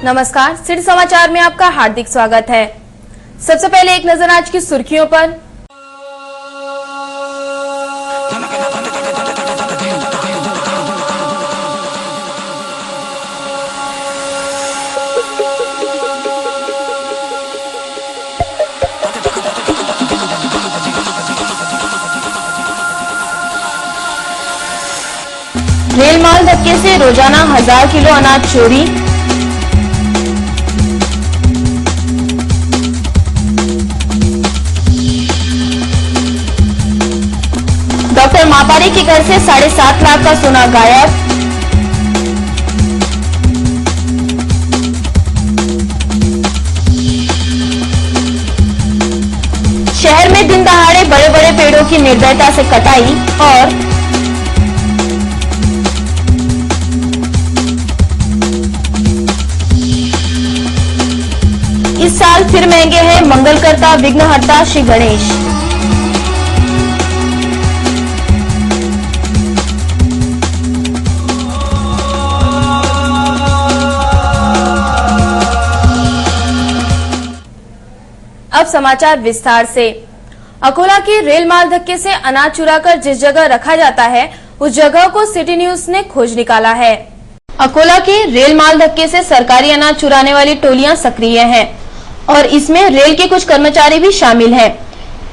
नमस्कार, सिटी समाचार में आपका हार्दिक स्वागत है। सबसे पहले एक नजर आज की सुर्खियों पर। रेल माल धक्के से रोजाना 1000 किलो अनाज चोरी। डॉक्टर मापारी के घर से 7.5 लाख का सोना गायब। शहर में दिन दहाड़े बड़े बड़े पेड़ों की निर्दयता से कटाई। और इस साल फिर महंगे हैं मंगलकर्ता विघ्नहर्ता श्री गणेश। अब समाचार विस्तार से। अकोला के रेल माल धक्के से अनाज चुराकर जिस जगह रखा जाता है उस जगह को सिटी न्यूज ने खोज निकाला है। अकोला के रेल माल धक्के से सरकारी अनाज चुराने वाली टोलियां सक्रिय हैं और इसमें रेल के कुछ कर्मचारी भी शामिल हैं।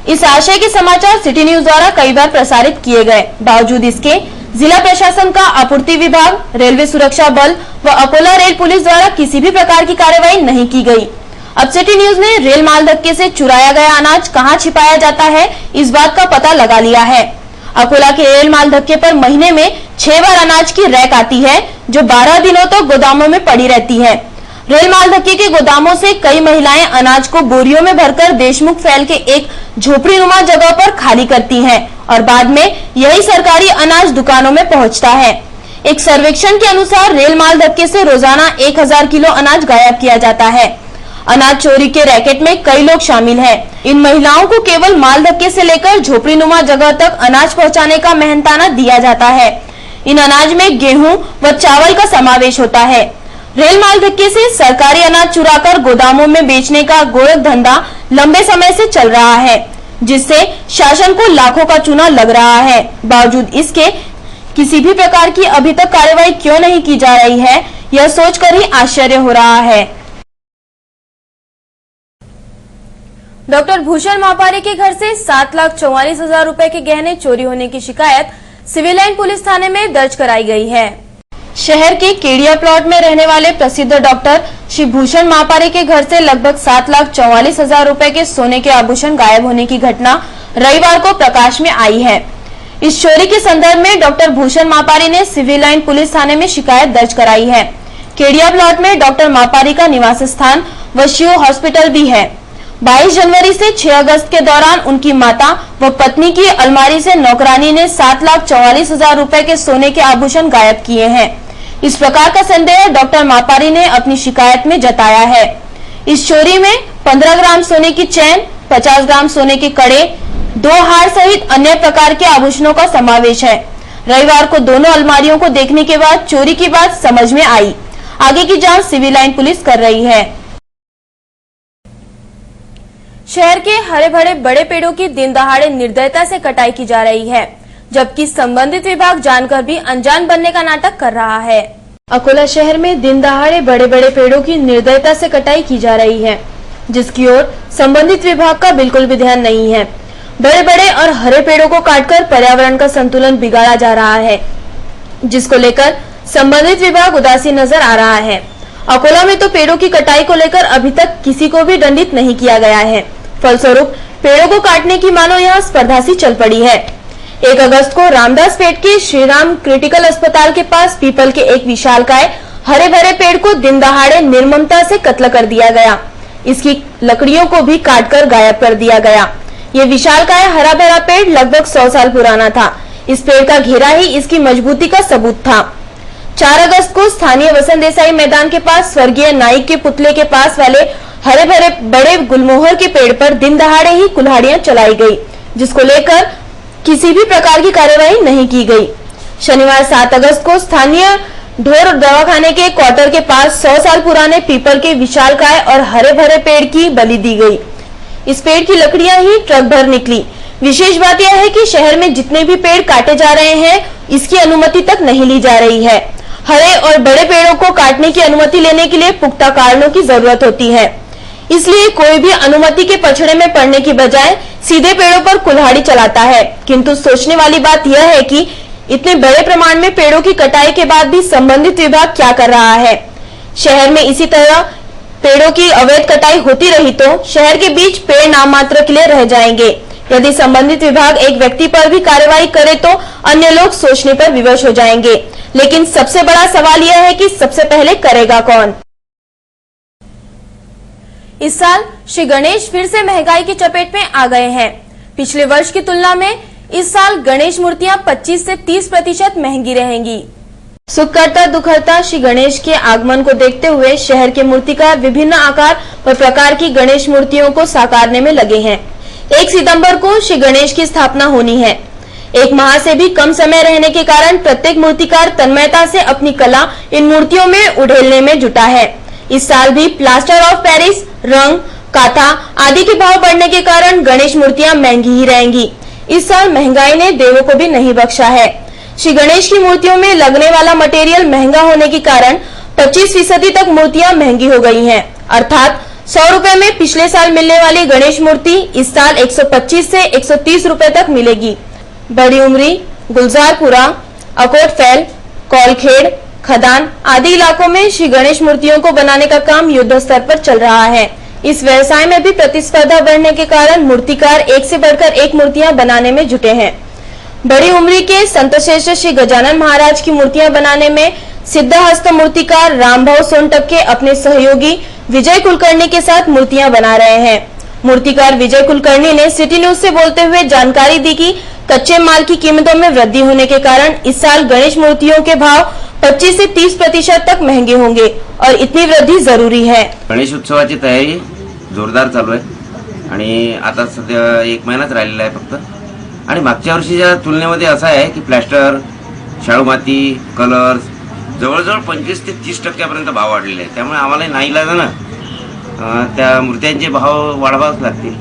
इस आशय के समाचार सिटी न्यूज द्वारा कई बार प्रसारित किए गए। बावजूद इसके जिला प्रशासन का आपूर्ति विभाग, रेलवे सुरक्षा बल व अकोला रेल पुलिस द्वारा किसी भी प्रकार की कार्रवाई नहीं की गई। अब सिटी न्यूज ने रेल माल धक्के से चुराया गया अनाज कहां छिपाया जाता है इस बात का पता लगा लिया है। अकोला के रेल माल धक्के पर महीने में 6 बार अनाज की रैक आती है जो 12 दिनों तक गोदामों में पड़ी रहती है। रेल माल धक्के के गोदामों से कई महिलाएं अनाज को बोरियों में भरकर देशमुख फैल के एक झोपड़ीनुमा जगह पर खाली करती हैं और बाद में यही सरकारी अनाज दुकानों में पहुंचता है। एक सर्वेक्षण के अनुसार रेल माल धक्के से रोजाना 1000 किलो अनाज गायब किया जाता है। अनाज चोरी के रैकेट में कई लोग शामिल हैं। इन महिलाओं को केवल माल धक्के से लेकर झोपड़ीनुमा जगह तक अनाज पहुंचाने का मेहनताना दिया जाता है। इन अनाज में गेहूं व चावल का समावेश होता है। रेल माल धक्के से सरकारी अनाज चुराकर गोदामों में बेचने का गोरख धंधा लंबे समय से चल रहा है, जिससे शासन को लाखों का चूना लग रहा है। बावजूद इसके किसी भी प्रकार की अभी तक कार्रवाई क्यों नहीं की जा रही है, यह सोचकर ही आश्चर्य हो रहा है। डॉक्टर भूषण मापारी के घर से 7,44,000 रुपए के गहने चोरी होने की शिकायत सिविल लाइन पुलिस थाने में दर्ज कराई गई है। शहर के केडिया प्लॉट में रहने वाले प्रसिद्ध डॉक्टर श्री भूषण मापारी के घर से लगभग 7,44,000 रुपए के सोने के आभूषण गायब होने की घटना रविवार को प्रकाश में आई है। इस चोरी के संदर्भ में डॉक्टर भूषण मापारी ने सिविल लाइन पुलिस थाने में शिकायत दर्ज कराई है। केडिया प्लॉट में डॉक्टर मापारी का निवास स्थान व शिव हॉस्पिटल भी है। 22 जनवरी से 6 अगस्त के दौरान उनकी माता व पत्नी की अलमारी से नौकरानी ने 7,44,000 रुपए के सोने के आभूषण गायब किए हैं। इस प्रकार का संदेह डॉक्टर मापारी ने अपनी शिकायत में जताया है। इस चोरी में 15 ग्राम सोने की चैन, 50 ग्राम सोने के कड़े, 2 हार सहित अन्य प्रकार के आभूषणों का समावेश है। रविवार को दोनों अलमारियों को देखने के बाद चोरी की बात समझ में आई। आगे की जांच सिविल लाइन पुलिस कर रही है। शहर के हरे भरे बड़े पेड़ों की दिन दहाड़े निर्दयता से कटाई की जा रही है, जबकि संबंधित विभाग जानकर भी अनजान बनने का नाटक कर रहा है। अकोला शहर में दिन दहाड़े बड़े बड़े पेड़ों की निर्दयता से कटाई की जा रही है, जिसकी ओर संबंधित विभाग का बिल्कुल भी ध्यान नहीं है। बड़े बड़े और हरे पेड़ों को काटकर पर्यावरण का संतुलन बिगाड़ा जा रहा है, जिसको लेकर संबंधित विभाग उदासीन नजर आ रहा है। अकोला में तो पेड़ों की कटाई को लेकर अभी तक किसी को भी दंडित नहीं किया गया है। फलस्वरूप पेड़ों को काटने की मानो यहाँ स्पर्धा सी चल पड़ी है। 1 अगस्त को रामदास पेट के श्रीराम क्रिटिकल अस्पताल के पास पीपल के एक विशालकाय हरे भरे पेड़ को दिन दहाड़े निर्ममता से कत्ल कर दिया गया। इसकी लकड़ियों को भी काटकर गायब कर दिया गया। ये विशालकाय हरा भरा पेड़ लगभग 100 साल पुराना था। इस पेड़ का घेरा ही इसकी मजबूती का सबूत था। 4 अगस्त को स्थानीय वसंत देसाई मैदान के पास स्वर्गीय नाइक के पुतले के पास वाले हरे भरे बड़े गुलमोहर के पेड़ पर दिन दहाड़े ही कुल्हाड़ियां चलाई गई, जिसको लेकर किसी भी प्रकार की कार्रवाई नहीं की गई। शनिवार 7 अगस्त को स्थानीय ढोर दवाखाने के क्वार्टर के पास 100 साल पुराने पीपल के विशालकाय और हरे भरे पेड़ की बलि दी गई। इस पेड़ की लकड़ियां ही ट्रक भर निकली। विशेष बात यह है कि शहर में जितने भी पेड़ काटे जा रहे हैं, इसकी अनुमति तक नहीं ली जा रही है। हरे और बड़े पेड़ों को काटने की अनुमति लेने के लिए पुख्ता कारणों की जरूरत होती है। इसलिए कोई भी अनुमति के पछड़े में पड़ने की बजाय सीधे पेड़ों पर कुल्हाड़ी चलाता है। किंतु सोचने वाली बात यह है कि इतने बड़े प्रमाण में पेड़ों की कटाई के बाद भी संबंधित विभाग क्या कर रहा है। शहर में इसी तरह पेड़ों की अवैध कटाई होती रही तो शहर के बीच पेड़ नाम मात्र के लिए रह जाएंगे। यदि संबंधित विभाग एक व्यक्ति पर भी कार्रवाई करे तो अन्य लोग सोचने पर विवश हो जाएंगे। लेकिन सबसे बड़ा सवाल यह है कि सबसे पहले करेगा कौन। इस साल श्री गणेश फिर से महंगाई की चपेट में आ गए हैं। पिछले वर्ष की तुलना में इस साल गणेश मूर्तियां 25 से 30% महंगी रहेंगी। सुखकर्ता दुखहर्ता श्री गणेश के आगमन को देखते हुए शहर के मूर्तिकार विभिन्न आकार व प्रकार की गणेश मूर्तियों को साकारने में लगे हैं। 1 सितंबर को श्री गणेश की स्थापना होनी है। 1 माह से भी कम समय रहने के कारण प्रत्येक मूर्तिकार तन्मयता से अपनी कला इन मूर्तियों में उड़ेलने में जुटा है। इस साल भी प्लास्टर ऑफ पेरिस, रंग, काथा आदि के भाव बढ़ने के कारण गणेश मूर्तियां महंगी ही रहेंगी। इस साल महंगाई ने देवों को भी नहीं बख्शा है। श्री गणेश की मूर्तियों में लगने वाला मटेरियल महंगा होने के कारण 25% तक मूर्तियां महंगी हो गई हैं। अर्थात 100 रुपए में पिछले साल मिलने वाली गणेश मूर्ति इस साल 125 से 130 रुपए तक मिलेगी। बड़ी उमरी, गुलजारपुरा, अकोटफैल, कौलखेड़, खदान आदि इलाकों में श्री गणेश मूर्तियों को बनाने का काम युद्ध स्तर पर चल रहा है। इस व्यवसाय में भी प्रतिस्पर्धा बढ़ने के कारण मूर्तिकार एक से बढ़कर एक मूर्तियां बनाने में जुटे हैं। बड़ी उमरी के संतश्रेष्ठ श्री गजानन महाराज की मूर्तियां बनाने में सिद्धहस्त मूर्तिकार रामभाव सोनटक्के अपने सहयोगी विजय कुलकर्णी के साथ मूर्तियां बना रहे हैं। मूर्तिकार विजय कुलकर्णी ने सिटी न्यूज से बोलते हुए जानकारी दी कि कच्चे माल की कीमतों में वृद्धि होने के कारण इस साल गणेश मूर्तियों के भाव 25 से 30% तक महंगे होंगे और इतनी वृद्धि जरूरी है। गणेश उत्सवाची तयारी जोरदार चालू आहे आणि आता सध्या 1 महिनाच राहिलेला आहे फक्त। आणि मागच्या वर्षीच्या तुलनेमध्ये असं आहे की प्लॅस्टर, शाळू माती, कलर्स जवळजवळ 25 ते 30% भाव वाढलेले आहेत। त्यामुळे आम्हाला नाईलाजानं त्या मूर्त्यांचे भाव वाढवावेच लागतील।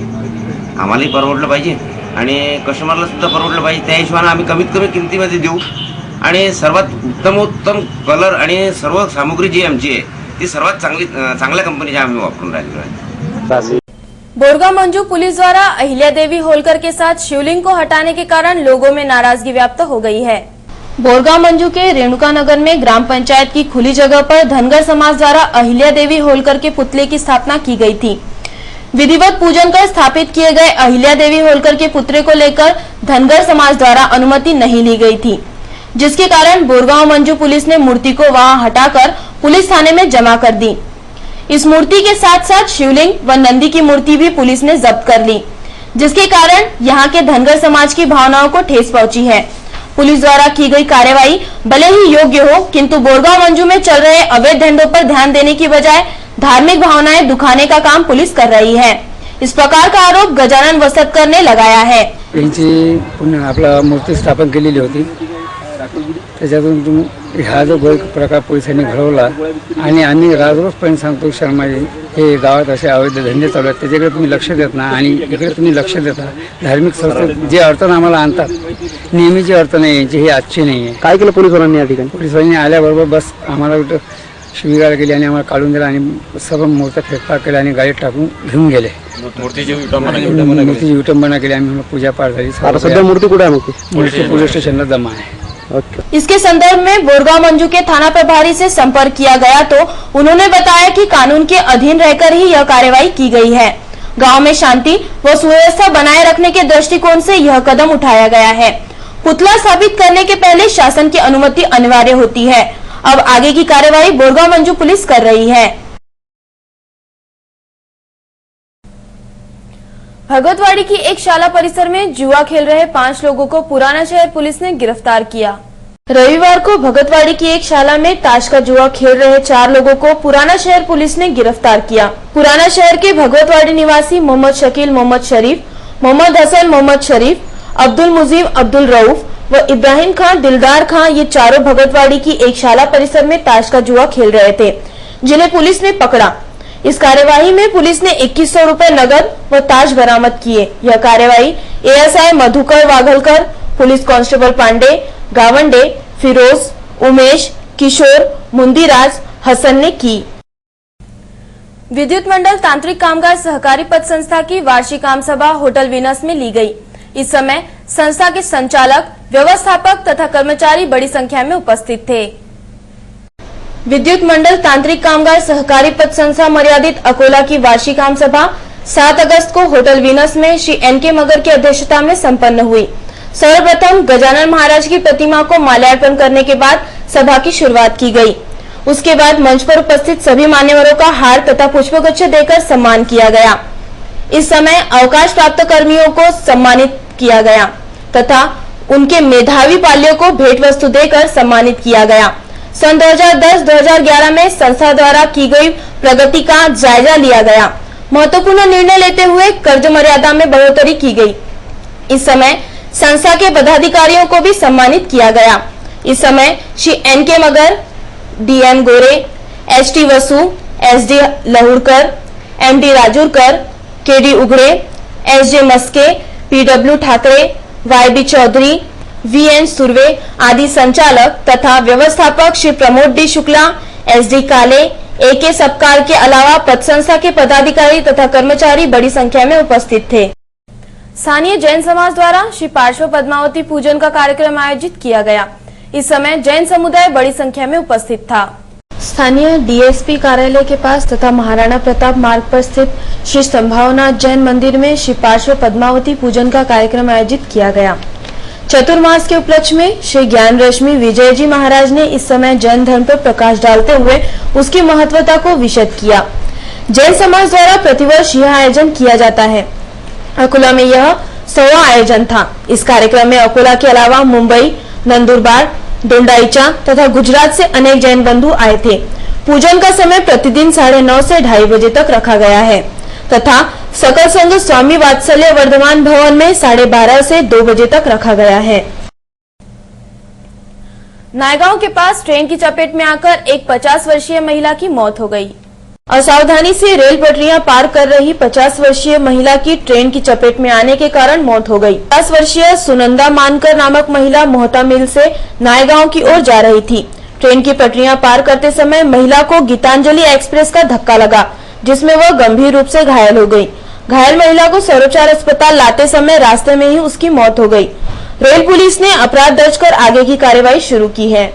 आम्हालाही परवडलं पाहिजे आणि कस्टमरला सुद्धा परवडलं पाहिजे। त्या हिशोबाने आम्ही कमीत कमी किमतीमध्ये देऊ आणि सर्वात उत्तमोत्तम कलर आणि सर्व सामग्री जी आमची आहे ती सर्वात चांगल्या कंपनीची आम्ही वापरून राहिलो आहे। बोरगांव मंजू पुलिस द्वारा अहिल्या देवी होलकर के साथ शिवलिंग को हटाने के कारण लोगों में नाराजगी व्याप्त हो गई है। बोरगांव मंजू के रेणुका नगर में ग्राम पंचायत की खुली जगह पर धनगर समाज द्वारा अहिल्या देवी होलकर के पुतले की स्थापना की गई थी। विधिवत पूजन कर स्थापित किए गए अहिल्या देवी होलकर के पुतले को लेकर धनगर समाज द्वारा अनुमति नहीं ली गई थी, जिसके कारण बोरगांव मंजू पुलिस ने मूर्ति को वहां हटाकर पुलिस थाने में जमा कर दी। इस मूर्ति के साथ साथ शिवलिंग व नंदी की मूर्ति भी पुलिस ने जब्त कर ली, जिसके कारण यहां के धनगर समाज की भावनाओं को ठेस पहुंची है। पुलिस द्वारा की गई कार्रवाई भले ही योग्य हो, किंतु बोरगांव मंजू में चल रहे अवैध धंधों पर ध्यान देने की बजाय धार्मिक भावनाएं दुखाने का काम पुलिस कर रही है। इस प्रकार का आरोप गजानन वसतकर ने लगाया है। आपला मूर्ती स्थापन केलेली होती, त्याच्यातून हा जो प्रकार पोलिसांनी घडवला आणि आम्ही राजरोजपर्यंत सांगतो शर्माजी हे गावात असे अवैध धंदे चालू आहेत, त्याच्याकडे तुम्ही लक्ष देत ना आणि इकडे तुम्ही लक्ष देता। धार्मिक संस्था जे अडचण आम्हाला आणतात नेहमीची अडचण आहे यांची, ही आजची नाही आहे। काय केलं पोलिसांनी या ठिकाणी? पोलिसांनी आल्याबरोबर बस आम्हाला शिवीगाळ केली आणि आम्हाला काढून दिला आणि सर्व मूर्त्या फेकफाक केल्या आणि गाडीत टाकून घेऊन गेले। मूर्तीची विटंबना केली, आम्ही पूजा पाठ झाली। आता सध्या मूर्ती कुठे आहे? मूर्ती पोलीस स्टेशनला जमा है। इसके संदर्भ में बोरगांव मंजू के थाना प्रभारी से संपर्क किया गया तो उन्होंने बताया कि कानून के अधीन रहकर ही यह कार्रवाई की गई है। गांव में शांति व सुव्यवस्था बनाए रखने के दृष्टिकोण से यह कदम उठाया गया है। पुतला स्थापित करने के पहले शासन की अनुमति अनिवार्य होती है। अब आगे की कार्रवाई बोरगांव मंजू पुलिस कर रही है। भगतवाड़ी की एक शाला परिसर में जुआ खेल रहे 5 लोगों को पुराना शहर पुलिस ने गिरफ्तार किया। रविवार को भगतवाड़ी की एक शाला में ताश का जुआ खेल रहे 4 लोगों को पुराना शहर पुलिस ने गिरफ्तार किया। पुराना शहर के भगतवाड़ी निवासी मोहम्मद शकील मोहम्मद शरीफ, मोहम्मद हसन मोहम्मद शरीफ, अब्दुल मुजीब अब्दुल रऊफ, व इब्राहिम खान, दिलदार खान, ये चारों भगतवाड़ी की एक शाला परिसर में ताश का जुआ खेल रहे थे, जिन्हें पुलिस ने पकड़ा। इस कार्यवाही में पुलिस ने 2100 रुपए नगद व ताश बरामद किए। यह कार्यवाही ASI Madhukar Waghalkar, police constable Pandey, Gawande, Firoz, Umesh, Kishore, Mundiraj, Hasan ने की। विद्युत मंडल तांत्रिक कामगार सहकारी पद संस्था की वार्षिक आम सभा होटल वीनस में ली गई। इस समय संस्था के संचालक, व्यवस्थापक तथा कर्मचारी बड़ी संख्या में उपस्थित थे। विद्युत मंडल तांत्रिक कामगार सहकारी पद संस्था मर्यादित अकोला की वार्षिक आम सभा 7 अगस्त को होटल वीनस में श्री एन.के. मगर की अध्यक्षता में संपन्न हुई। सर्वप्रथम गजानन महाराज की प्रतिमा को माल्यार्पण करने के बाद सभा की शुरुआत की गई। उसके बाद मंच पर उपस्थित सभी मान्यवरों का हार तथा पुष्पगुच्छ देकर सम्मान किया गया। इस समय अवकाश प्राप्त कर्मियों को सम्मानित किया गया तथा उनके मेधावी पालियों को भेंट वस्तु देकर सम्मानित किया गया। सन 2010-2011 में संस्था द्वारा की गई प्रगति का जायजा लिया गया। महत्वपूर्ण निर्णय लेते हुए कर्ज मर्यादा में बढ़ोतरी की गई। इस समय संस्था के पदाधिकारियों को भी सम्मानित किया गया। इस समय Shri NK. Magar, DM. Gore, ST. Vasu, SD. Lahudkar, MD. Rajurkar, KD. Ugade, SJ. Maske, PW. Thackeray, YB. Chaudhary, VN. Surve आदि संचालक तथा व्यवस्थापक Shri Pramod D. Shukla, SD. Kale, AK. Sapkal के अलावा पद संस्था के पदाधिकारी तथा कर्मचारी बड़ी संख्या में उपस्थित थे। स्थानीय जैन समाज द्वारा श्री पार्श्व पद्मावती पूजन का कार्यक्रम आयोजित किया गया। इस समय जैन समुदाय बड़ी संख्या में उपस्थित था। स्थानीय डीएसपी कार्यालय के पास तथा महाराणा प्रताप मार्ग पर स्थित श्री संभावनाथ जैन मंदिर में श्री पार्श्व पद्मावती पूजन का कार्यक्रम आयोजित किया गया। चतुर्मास के उपलक्ष्य में श्री ज्ञान रश्मि विजय जी महाराज ने इस समय जैन धर्म पर प्रकाश डालते हुए उसकी महत्वता को विशद किया। जैन समाज द्वारा प्रतिवर्ष यह आयोजन किया जाता है। अकोला में यह 100वां आयोजन था। इस कार्यक्रम में अकोला के अलावा मुंबई, नंदुरबार, दोंडाईचा तथा गुजरात से अनेक जैन बंधु आए थे। पूजन का समय प्रतिदिन 9:30 से 2:30 बजे तक रखा गया है तथा सकल संघ स्वामी वात्सल्य वर्धमान भवन में 12:30 से 2 बजे तक रखा गया है। नायगांव के पास ट्रेन की चपेट में आकर एक 50 वर्षीय महिला की मौत हो गई। असावधानी से रेल पटरियां पार कर रही 50 वर्षीय महिला की ट्रेन की चपेट में आने के कारण मौत हो गई। 50 वर्षीय सुनंदा मानकर नामक महिला मोहता मिल से नायगांव की ओर जा रही थी। ट्रेन की पटरियां पार करते समय महिला को गीतांजलि एक्सप्रेस का धक्का लगा, जिसमें वह गंभीर रूप से घायल हो गई। घायल महिला को सर्वोपचार अस्पताल लाते समय रास्ते में ही उसकी मौत हो गई। रेल पुलिस ने अपराध दर्ज कर आगे की कार्यवाही शुरू की है।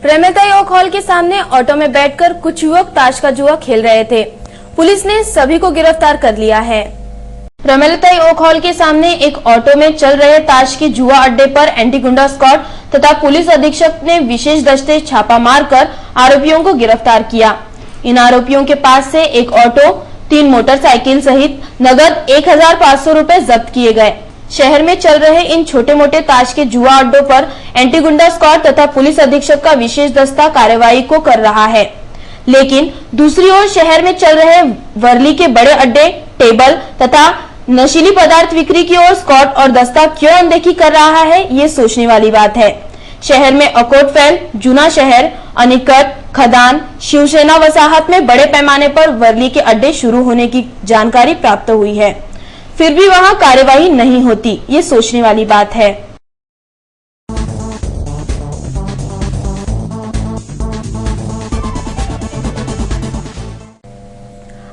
प्रेमलता ओक हॉल के सामने ऑटो में बैठकर कुछ युवक ताश का जुआ खेल रहे थे। पुलिस ने सभी को गिरफ्तार कर लिया है। प्रेमलता ओक हॉल के सामने एक ऑटो में चल रहे ताश के जुआ अड्डे पर एंटी गुंडा स्क्वाड तथा पुलिस अधीक्षक ने विशेष दस्ते छापा मारकर आरोपियों को गिरफ्तार किया। इन आरोपियों के पास से एक ऑटो, 3 मोटरसाइकिल सहित नगद 1500 रुपए जब्त किए गए। शहर में चल रहे इन छोटे मोटे ताश के जुआ अड्डों पर एंटी गुंडा स्क्वाड तथा पुलिस अधीक्षक का विशेष दस्ता कार्यवाही को कर रहा है, लेकिन दूसरी ओर शहर में चल रहे वर्ली के बड़े अड्डे, टेबल तथा नशीली पदार्थ बिक्री की ओर स्क्वाड और दस्ता क्यों अनदेखी कर रहा है, ये सोचने वाली बात है। शहर में अकोटफैल, जूना शहर, अनिकट, खदान, शिवसेना वसाहत में बड़े पैमाने पर वर्ली के अड्डे शुरू होने की जानकारी प्राप्त हुई है, फिर भी वहां कार्यवाही नहीं होती, ये सोचने वाली बात है।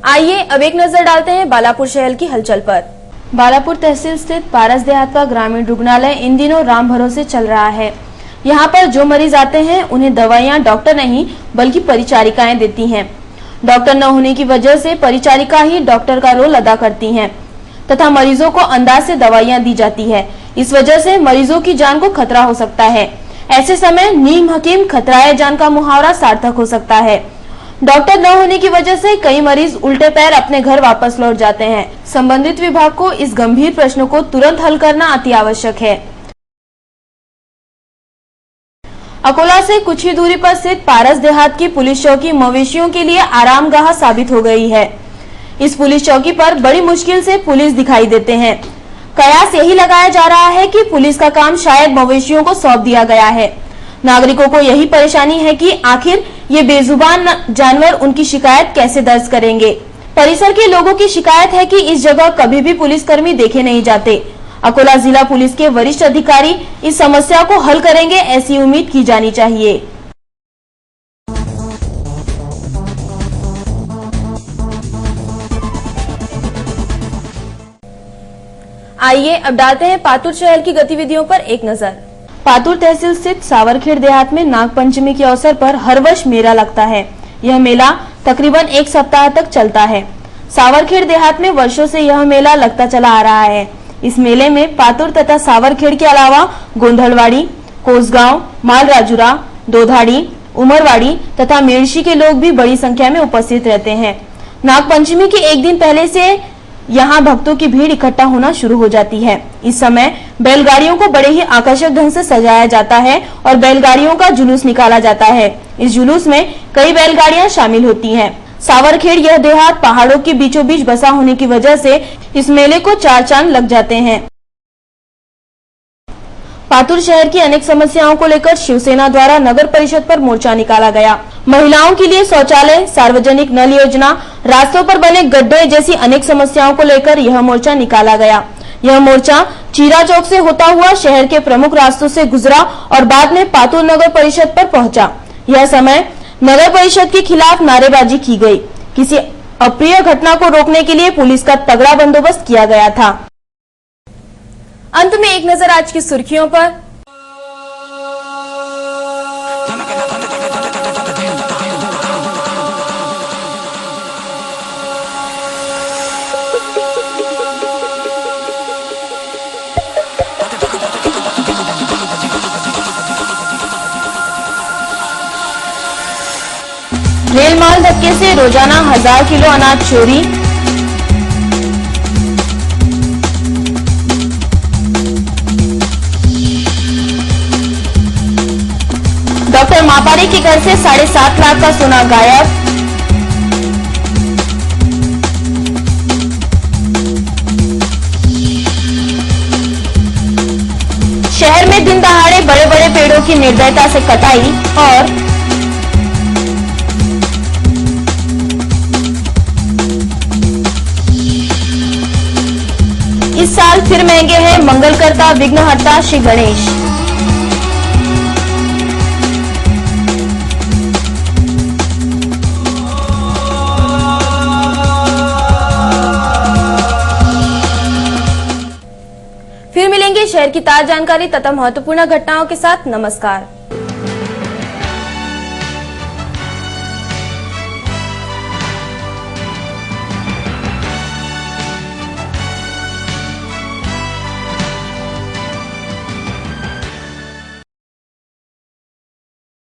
आइए अब एक नजर डालते हैं बालापुर शहर की हलचल पर। बालापुर तहसील स्थित पारस देहात का ग्रामीण रुग्णालय इन दिनों राम भरोसे चल रहा है। यहाँ पर जो मरीज आते हैं उन्हें दवाइयाँ डॉक्टर नहीं बल्कि परिचारिकाएं देती हैं। डॉक्टर न होने की वजह से परिचारिका ही डॉक्टर का रोल अदा करती हैं तथा मरीजों को अंदाज से दवाइयाँ दी जाती है। इस वजह से मरीजों की जान को खतरा हो सकता है। ऐसे समय नीम हकीम खतराए जान का मुहावरा सार्थक हो सकता है। डॉक्टर न होने की वजह से कई मरीज उल्टे पैर अपने घर वापस लौट जाते हैं। संबंधित विभाग को इस गंभीर प्रश्न को तुरंत हल करना अति आवश्यक है। अकोला से कुछ ही दूरी पर स्थित पारस देहात की पुलिस चौकी मवेशियों के लिए आरामगाह साबित हो गई है। इस पुलिस चौकी पर बड़ी मुश्किल से पुलिस दिखाई देते हैं। कयास यही लगाया जा रहा है कि पुलिस का काम शायद मवेशियों को सौंप दिया गया है। नागरिकों को यही परेशानी है कि आखिर ये बेजुबान जानवर उनकी शिकायत कैसे दर्ज करेंगे। परिसर के लोगों की शिकायत है कि इस जगह कभी भी पुलिसकर्मी देखे नहीं जाते। अकोला जिला पुलिस के वरिष्ठ अधिकारी इस समस्या को हल करेंगे, ऐसी उम्मीद की जानी चाहिए। आइए अब डालते हैं पातुर शहर की गतिविधियों पर एक नजर। पातुर तहसील स्थित सावरखेड़ देहात में नाग पंचमी के अवसर पर हर वर्ष मेला लगता है। यह मेला तकरीबन एक सप्ताह तक चलता है। सावरखेड़ देहात में वर्षों से यह मेला लगता चला आ रहा है। इस मेले में पातुर तथा सावरखेड़ के अलावा गोंधलवाड़ी, कोसगांव, मालराजुरा, दोधाड़ी, उमरवाड़ी तथा मेड़शी के लोग भी बड़ी संख्या में उपस्थित रहते हैं। नाग पंचमी के एक दिन पहले से यहाँ भक्तों की भीड़ इकट्ठा होना शुरू हो जाती है। इस समय बैलगाड़ियों को बड़े ही आकर्षक ढंग से सजाया जाता है और बैलगाड़ियों का जुलूस निकाला जाता है। इस जुलूस में कई बैलगाड़ियां शामिल होती हैं। सावरखेड़ यह देहात पहाड़ों के बीचों बीच बसा होने की वजह से इस मेले को चार चांद लग जाते हैं। पातुर शहर की अनेक समस्याओं को लेकर शिवसेना द्वारा नगर परिषद पर मोर्चा निकाला गया। महिलाओं के लिए शौचालय, सार्वजनिक नल योजना, रास्तों पर बने गड्ढे जैसी अनेक समस्याओं को लेकर यह मोर्चा निकाला गया। यह मोर्चा चीरा चौक से होता हुआ शहर के प्रमुख रास्तों से गुजरा और बाद में पातुर नगर परिषद पर पहुंचा। यह समय नगर परिषद के खिलाफ नारेबाजी की गई। किसी अप्रिय घटना को रोकने के लिए पुलिस का तगड़ा बंदोबस्त किया गया था। अंत में एक नजर आज की सुर्खियों पर। रेल माल धक्के से रोजाना 1000 किलो अनाज चोरी। डॉक्टर मापारी के घर से 7.5 लाख का सोना गायब। शहर में दिन दहाड़े बड़े बड़े पेड़ों की निर्दयता से कटाई। और इस साल फिर महंगे हैं मंगलकर्ता विघ्नहर्ता श्री गणेश। फिर मिलेंगे शहर की ताजा जानकारी तथा महत्वपूर्ण घटनाओं के साथ। नमस्कार।